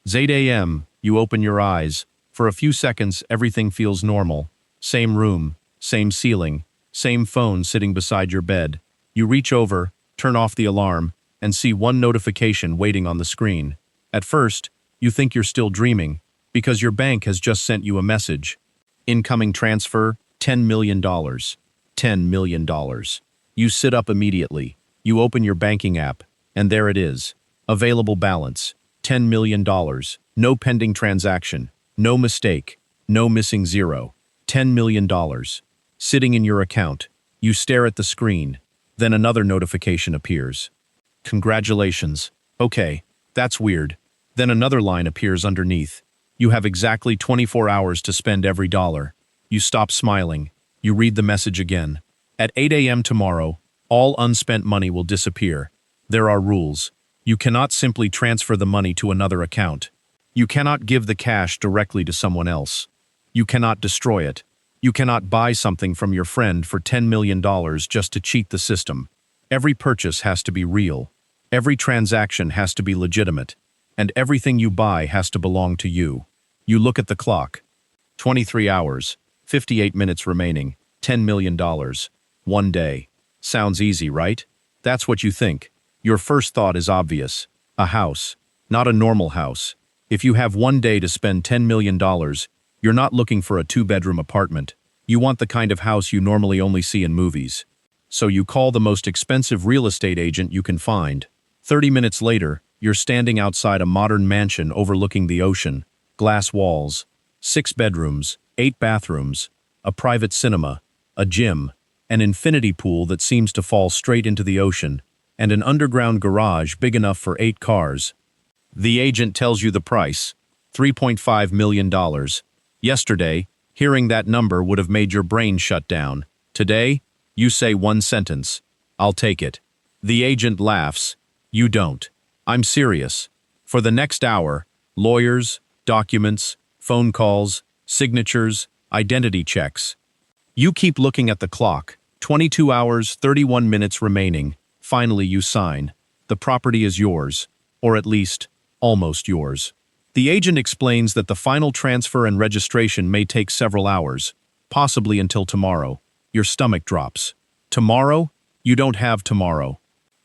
It's 8 a.m., you open your eyes. For a few seconds, everything feels normal. Same room, same ceiling, same phone sitting beside your bed. You reach over, turn off the alarm, and see one notification waiting on the screen. At first, you think you're still dreaming, because your bank has just sent you a message. Incoming transfer, $10 million. $10 million. You sit up immediately. You open your banking app, and there it is. Available balance, $10 million. No pending transaction. No mistake. No missing zero. $10 million. Sitting in your account. You stare at the screen. Then another notification appears. Congratulations. Okay, that's weird. Then another line appears underneath. You have exactly 24 hours to spend every dollar. You stop smiling. You read the message again. At 8 a.m. tomorrow, all unspent money will disappear. There are rules. You cannot simply transfer the money to another account. You cannot give the cash directly to someone else. You cannot destroy it. You cannot buy something from your friend for $10 million just to cheat the system. Every purchase has to be real. Every transaction has to be legitimate. And everything you buy has to belong to you. You look at the clock. 23 hours, 58 minutes remaining, $10 million. 1 day. Sounds easy, right? That's what you think. Your first thought is obvious. A house. Not a normal house. If you have 1 day to spend $10 million, you're not looking for a 2-bedroom apartment. You want the kind of house you normally only see in movies. So you call the most expensive real estate agent you can find. 30 minutes later, you're standing outside a modern mansion overlooking the ocean. Glass walls, 6 bedrooms, 8 bathrooms, a private cinema, a gym, an infinity pool that seems to fall straight into the ocean, and an underground garage big enough for 8 cars. The agent tells you the price, $3.5 million. Yesterday, hearing that number would have made your brain shut down. Today, you say one sentence, "I'll take it." The agent laughs. You don't. I'm serious. For the next hour, lawyers, documents, phone calls, signatures, identity checks. You keep looking at the clock. 22 hours, 31 minutes remaining. Finally, you sign. The property is yours, or at least, almost yours. The agent explains that the final transfer and registration may take several hours, possibly until tomorrow. Your stomach drops. Tomorrow? You don't have tomorrow.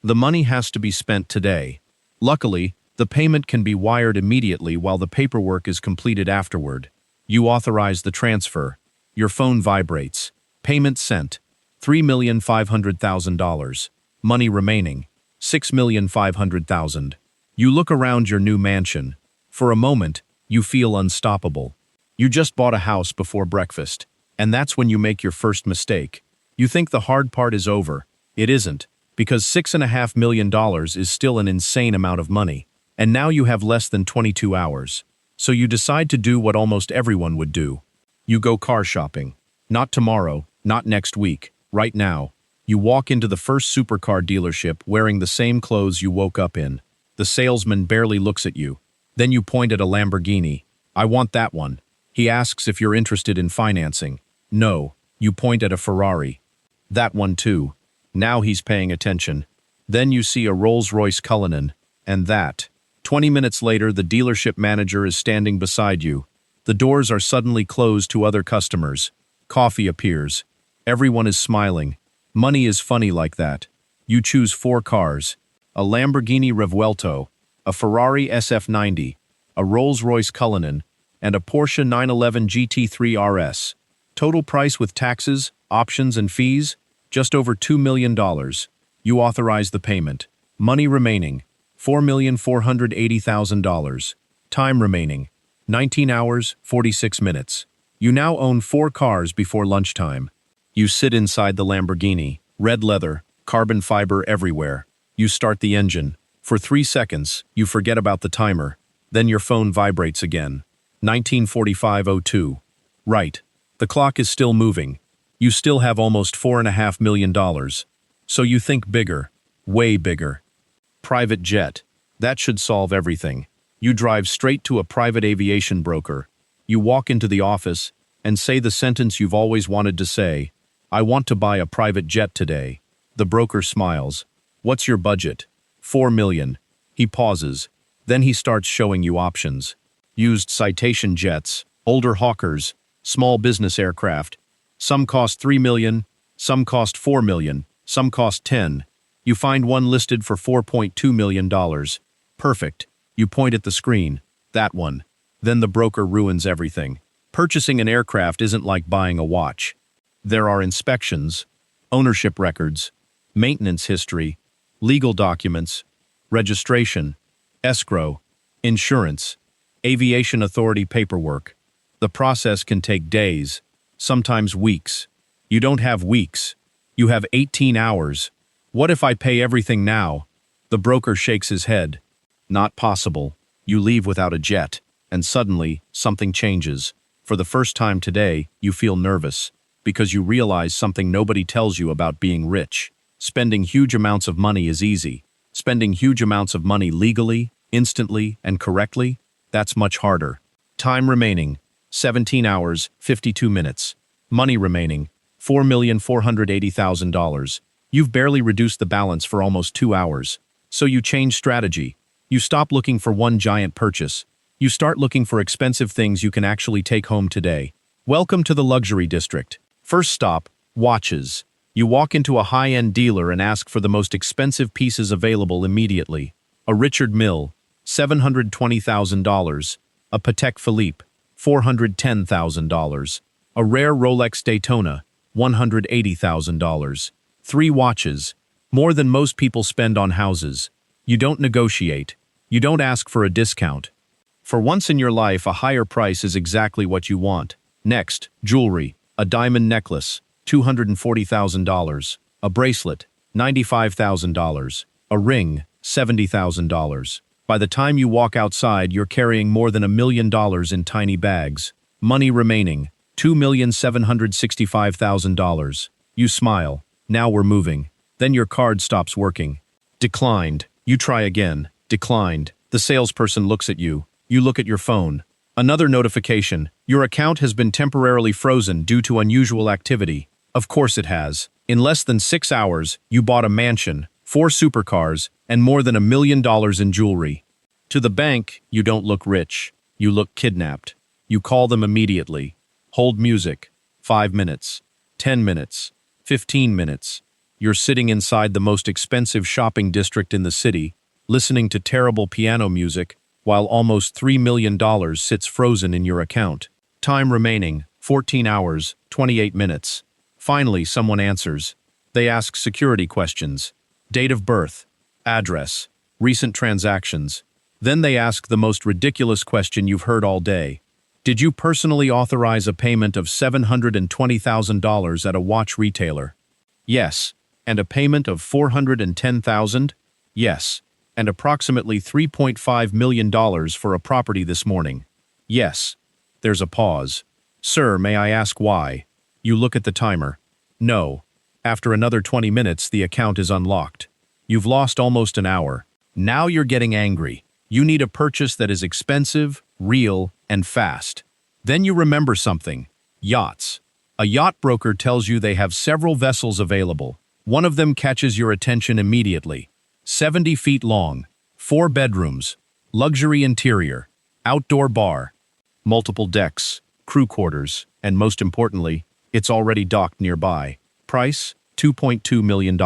The money has to be spent today. Luckily, the payment can be wired immediately while the paperwork is completed afterward. You authorize the transfer. Your phone vibrates. Payment sent. $3,500,000. Money remaining. $6,500,000. You look around your new mansion. For a moment, you feel unstoppable. You just bought a house before breakfast, and that's when you make your first mistake. You think the hard part is over. It isn't, because $6.5 million is still an insane amount of money, and now you have less than 22 hours. So you decide to do what almost everyone would do. You go car shopping. Not tomorrow, not next week, right now. You walk into the first supercar dealership wearing the same clothes you woke up in. The salesman barely looks at you. Then you point at a Lamborghini. "I want that one." He asks if you're interested in financing. No. You point at a Ferrari. "That one too." Now he's paying attention. Then you see a Rolls-Royce Cullinan. And that. 20 minutes later, the dealership manager is standing beside you. The doors are suddenly closed to other customers. Coffee appears. Everyone is smiling. Money is funny like that. You choose 4 cars. A Lamborghini Revuelto, a Ferrari SF90, a Rolls-Royce Cullinan, and a Porsche 911 GT3 RS. Total price with taxes, options, and fees? Just over $2 million. You authorize the payment. Money remaining, $4,480,000. Time remaining, 19 hours, 46 minutes. You now own 4 cars before lunchtime. You sit inside the Lamborghini, red leather, carbon fiber everywhere. You start the engine. For 3 seconds, you forget about the timer. Then your phone vibrates again. 19:45:02. Right. The clock is still moving. You still have almost $4.5 million. So you think bigger. Way bigger. Private jet. That should solve everything. You drive straight to a private aviation broker. You walk into the office and say the sentence you've always wanted to say. "I want to buy a private jet today." The broker smiles. "What's your budget?" $4 million. He pauses. Then he starts showing you options. Used citation jets, older Hawkers, small business aircraft. Some cost $3 million, some cost $4 million, some cost $10. You find one listed for $4.2 million. Perfect. You point at the screen. That one. Then the broker ruins everything. Purchasing an aircraft isn't like buying a watch. There are inspections, ownership records, maintenance history, legal documents, registration, escrow, insurance, aviation authority paperwork. The process can take days, sometimes weeks. You don't have weeks. You have 18 hours. What if I pay everything now? The broker shakes his head. Not possible. You leave without a jet, and suddenly, something changes. For the first time today, you feel nervous, because you realize something nobody tells you about being rich. Spending huge amounts of money is easy. Spending huge amounts of money legally, instantly, and correctly, that's much harder. Time remaining, 17 hours, 52 minutes. Money remaining, $4,480,000. You've barely reduced the balance for almost 2 hours. So you change strategy. You stop looking for one giant purchase. You start looking for expensive things you can actually take home today. Welcome to the luxury district. First stop, watches. You walk into a high-end dealer and ask for the most expensive pieces available immediately. A Richard Mille, $720,000. A Patek Philippe, $410,000. A rare Rolex Daytona, $180,000. 3 watches, more than most people spend on houses. You don't negotiate. You don't ask for a discount. For once in your life, a higher price is exactly what you want. Next, jewelry. A diamond necklace, $240,000. A bracelet, $95,000. A ring, $70,000. By the time you walk outside, you're carrying more than $1 million in tiny bags. Money remaining, $2,765,000. You smile. Now we're moving. Then your card stops working. Declined. You try again. Declined. The salesperson looks at you. You look at your phone. Another notification. Your account has been temporarily frozen due to unusual activity. Of course it has. In less than 6 hours, you bought a mansion, 4 supercars, and more than $1 million in jewelry. To the bank, you don't look rich. You look kidnapped. You call them immediately. Hold music. 5 minutes. 10 minutes. 15 minutes. You're sitting inside the most expensive shopping district in the city, listening to terrible piano music, while almost $3 million sits frozen in your account. Time remaining, 14 hours, 28 minutes. Finally, someone answers. They ask security questions. Date of birth, address, recent transactions. Then they ask the most ridiculous question you've heard all day. Did you personally authorize a payment of $720,000 at a watch retailer? Yes. And a payment of $410,000? Yes. And approximately $3.5 million for a property this morning? Yes. There's a pause. Sir, may I ask why? You look at the timer. No. After another 20 minutes, the account is unlocked. You've lost almost an hour. Now you're getting angry. You need a purchase that is expensive, real, and fast. Then you remember something. Yachts. A yacht broker tells you they have several vessels available. One of them catches your attention immediately. 70 feet long, 4 bedrooms, luxury interior, outdoor bar, multiple decks, crew quarters, and most importantly, it's already docked nearby. Price, $2.2 million.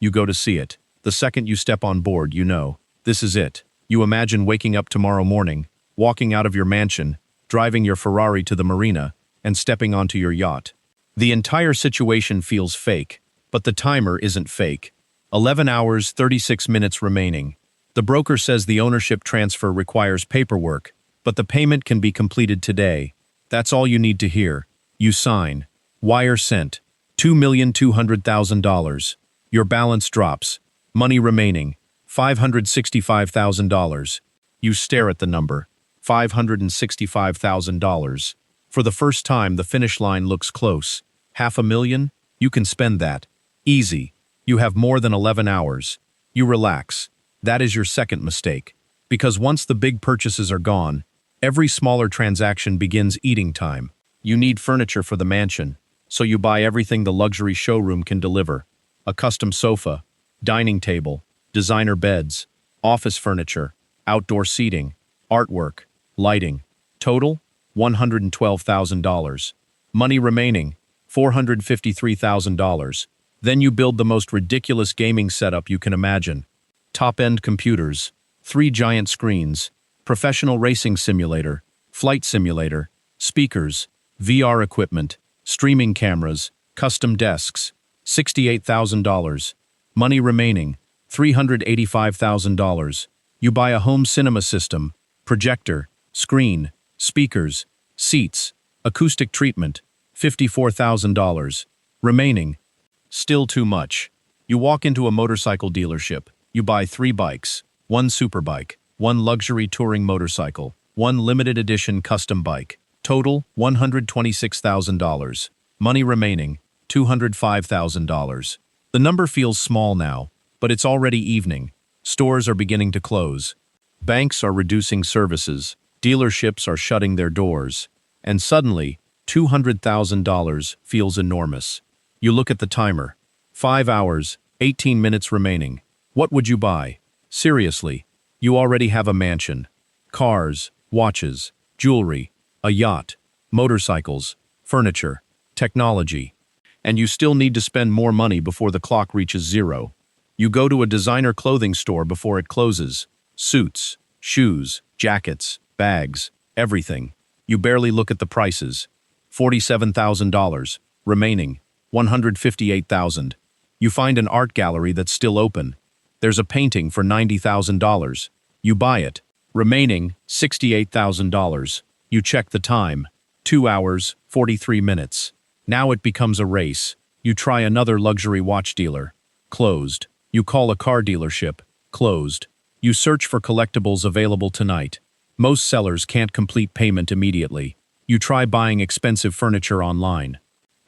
You go to see it. The second you step on board, you know, this is it. You imagine waking up tomorrow morning, walking out of your mansion, driving your Ferrari to the marina, and stepping onto your yacht. The entire situation feels fake, but the timer isn't fake. 11 hours, 36 minutes remaining. The broker says the ownership transfer requires paperwork, but the payment can be completed today. That's all you need to hear. You sign. Wire sent. $2,200,000. Your balance drops. Money remaining. $565,000. You stare at the number. $565,000. For the first time, the finish line looks close. $500,000? You can spend that. Easy. You have more than 11 hours. You relax. That is your second mistake. Because once the big purchases are gone, every smaller transaction begins eating time. You need furniture for the mansion, so you buy everything the luxury showroom can deliver. A custom sofa, dining table, designer beds, office furniture, outdoor seating, artwork, lighting. Total, $112,000. Money remaining, $453,000. Then you build the most ridiculous gaming setup you can imagine. Top-end computers, 3 giant screens, professional racing simulator, flight simulator, speakers, VR equipment, streaming cameras, custom desks. $68,000. Money remaining, $385,000. You buy a home cinema system, projector, screen, speakers, seats, acoustic treatment. $54,000. Remaining, still too much. You walk into a motorcycle dealership. You buy 3 bikes, 1 superbike, 1 luxury touring motorcycle, 1 limited edition custom bike. Total, $126,000. Money remaining, $205,000. The number feels small now, but it's already evening. Stores are beginning to close. Banks are reducing services. Dealerships are shutting their doors. And suddenly, $200,000 feels enormous. You look at the timer. 5 hours, 18 minutes remaining. What would you buy? Seriously, you already have a mansion. Cars, watches, jewelry, a yacht, motorcycles, furniture, technology. And you still need to spend more money before the clock reaches 0. You go to a designer clothing store before it closes. Suits, shoes, jackets, bags, everything. You barely look at the prices. $47,000. Remaining, $158,000. You find an art gallery that's still open. There's a painting for $90,000. You buy it. Remaining, $68,000. You check the time. 2 hours, 43 minutes. Now it becomes a race. You try another luxury watch dealer. Closed. You call a car dealership. Closed. You search for collectibles available tonight. Most sellers can't complete payment immediately. You try buying expensive furniture online.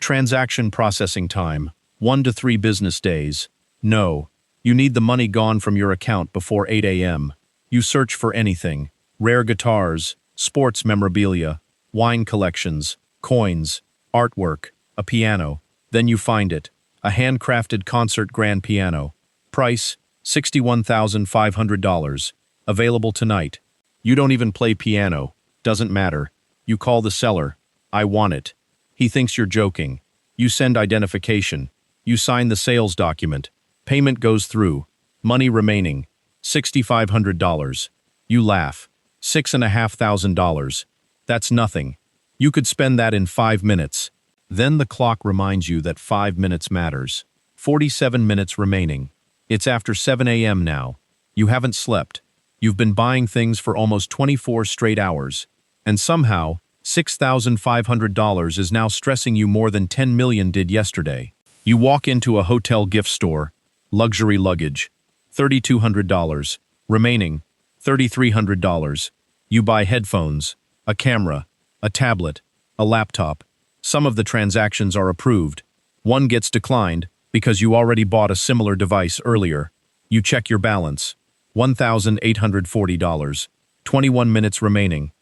Transaction processing time, 1 to 3 business days. No. You need the money gone from your account before 8 a.m. You search for anything. Rare guitars, sports memorabilia, wine collections, coins, artwork, a piano. Then you find it. A handcrafted concert grand piano. Price, $61,500. Available tonight. You don't even play piano. Doesn't matter. You call the seller. I want it. He thinks you're joking. You send identification. You sign the sales document. Payment goes through. Money remaining, $6,500. You laugh. $6,500. That's nothing. You could spend that in 5 minutes. Then the clock reminds you that 5 minutes matters. 47 minutes remaining. It's after 7 a.m. now. You haven't slept. You've been buying things for almost 24 straight hours. And somehow, $6,500 is now stressing you more than $10 million did yesterday. You walk into a hotel gift store. Luxury luggage. $3,200. Remaining, $3,300. You buy headphones, a camera, a tablet, a laptop. Some of the transactions are approved. One gets declined because you already bought a similar device earlier. You check your balance. $1,840. 21 minutes remaining.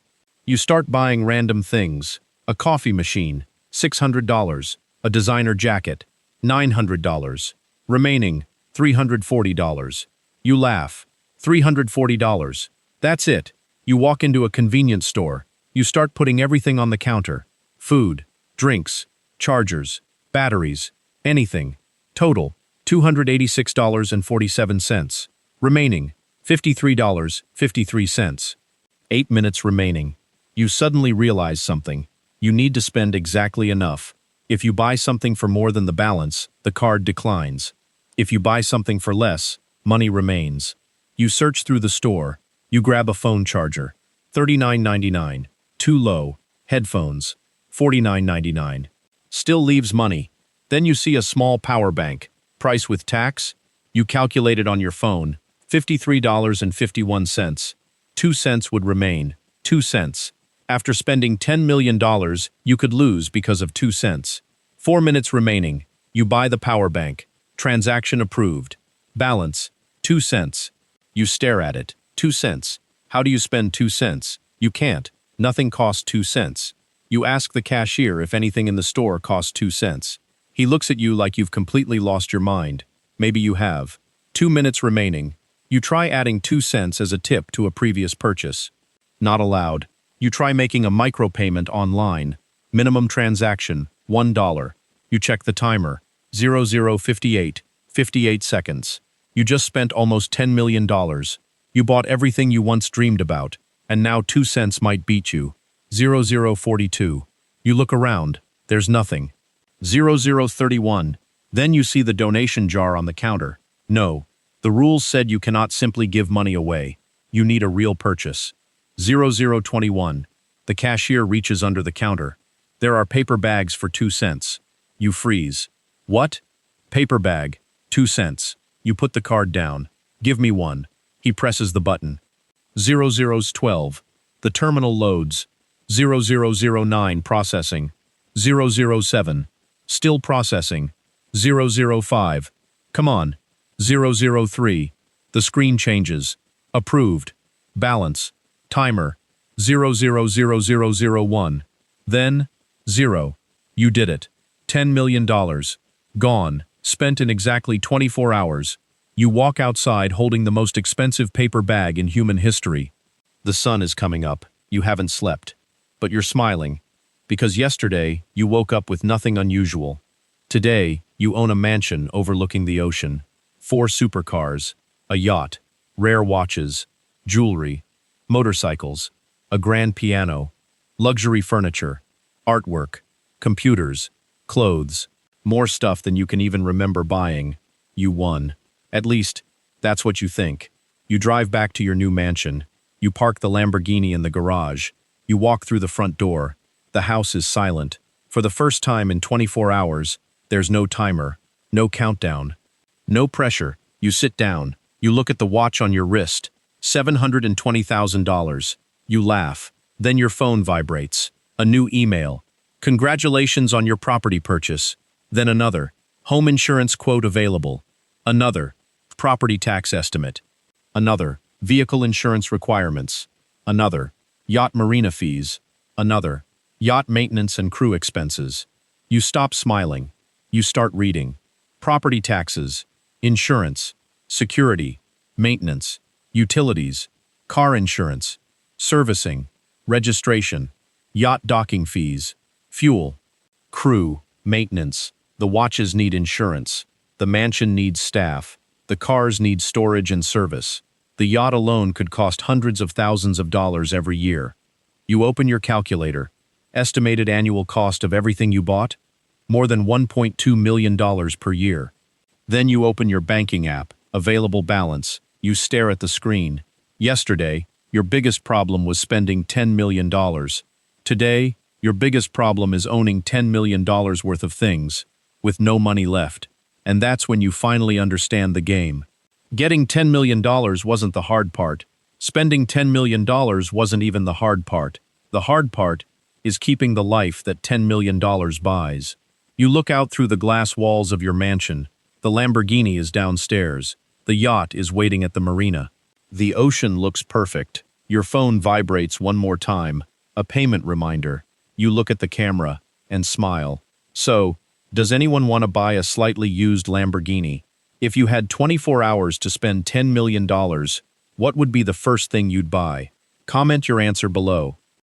You start buying random things. A coffee machine, $600. A designer jacket, $900. Remaining, $340. You laugh. $340. That's it. You walk into a convenience store. You start putting everything on the counter. Food, drinks, chargers, batteries, anything. Total, $286.47. Remaining, $53.53. 8 minutes remaining. You suddenly realize something. You need to spend exactly enough. If you buy something for more than the balance, the card declines. If you buy something for less, money remains. You search through the store. You grab a phone charger. $39.99. Too low. Headphones. $49.99. Still leaves money. Then you see a small power bank. Price with tax? You calculate it on your phone. $53.51. 2 cents would remain. 2 cents. After spending $10 million, you could lose because of 2 cents. 4 minutes remaining. You buy the power bank. Transaction approved. Balance, 2 cents. You stare at it. 2 cents. How do you spend 2 cents? You can't. Nothing costs 2 cents. You ask the cashier if anything in the store costs 2 cents. He looks at you like you've completely lost your mind. Maybe you have. 2 minutes remaining. You try adding 2 cents as a tip to a previous purchase. Not allowed. You try making a micropayment online. Minimum transaction, $1. You check the timer. 00:58 seconds. You just spent almost $10 million. You bought everything you once dreamed about, and now 2 cents might beat you. 00:42. You look around. There's nothing. 00:31. Then you see the donation jar on the counter. No. The rules said you cannot simply give money away. You need a real purchase. 00:21. The cashier reaches under the counter. There are paper bags for 2 cents. You freeze. What? Paper bag. 2 cents. You put the card down. Give me one. He presses the button. 00:12. The terminal loads. 00:09 processing. 007. Still processing. 005. Come on. 003. The screen changes. Approved. Balance. Timer. 000001. Then, 0. You did it. $10 million. Gone. Spent in exactly 24 hours. You walk outside holding the most expensive paper bag in human history. The sun is coming up. You haven't slept. But you're smiling. Because yesterday, you woke up with nothing unusual. Today, you own a mansion overlooking the ocean. 4 supercars, a yacht, rare watches, jewelry, motorcycles, a grand piano, luxury furniture, artwork, computers, clothes, more stuff than you can even remember buying. You won. At least, that's what you think. You drive back to your new mansion. You park the Lamborghini in the garage. You walk through the front door. The house is silent. For the first time in 24 hours, there's no timer, no countdown, no pressure. You sit down. You look at the watch on your wrist. $720,000. You laugh. Then your phone vibrates. A new email. Congratulations on your property purchase. Then another. Home insurance quote available. Another. Property tax estimate. Another. Vehicle insurance requirements. Another. Yacht marina fees. Another. Yacht maintenance and crew expenses. You stop smiling. You start reading. Property taxes. Insurance. Security. Maintenance. Utilities. Car insurance. Servicing. Registration. Yacht docking fees. Fuel. Crew. Maintenance. The watches need insurance. The mansion needs staff. The cars need storage and service. The yacht alone could cost hundreds of thousands of dollars every year. You open your calculator. Estimated annual cost of everything you bought? More than $1.2 million per year. Then you open your banking app. Available balance. You stare at the screen. Yesterday, your biggest problem was spending $10 million. Today, your biggest problem is owning $10 million worth of things, with no money left. And that's when you finally understand the game. Getting $10 million wasn't the hard part. Spending $10 million wasn't even the hard part. The hard part is keeping the life that $10 million buys. You look out through the glass walls of your mansion. The Lamborghini is downstairs. The yacht is waiting at the marina. The ocean looks perfect. Your phone vibrates one more time. A payment reminder. You look at the camera and smile. So, does anyone want to buy a slightly used Lamborghini? If you had 24 hours to spend $10 million, what would be the first thing you'd buy? Comment your answer below.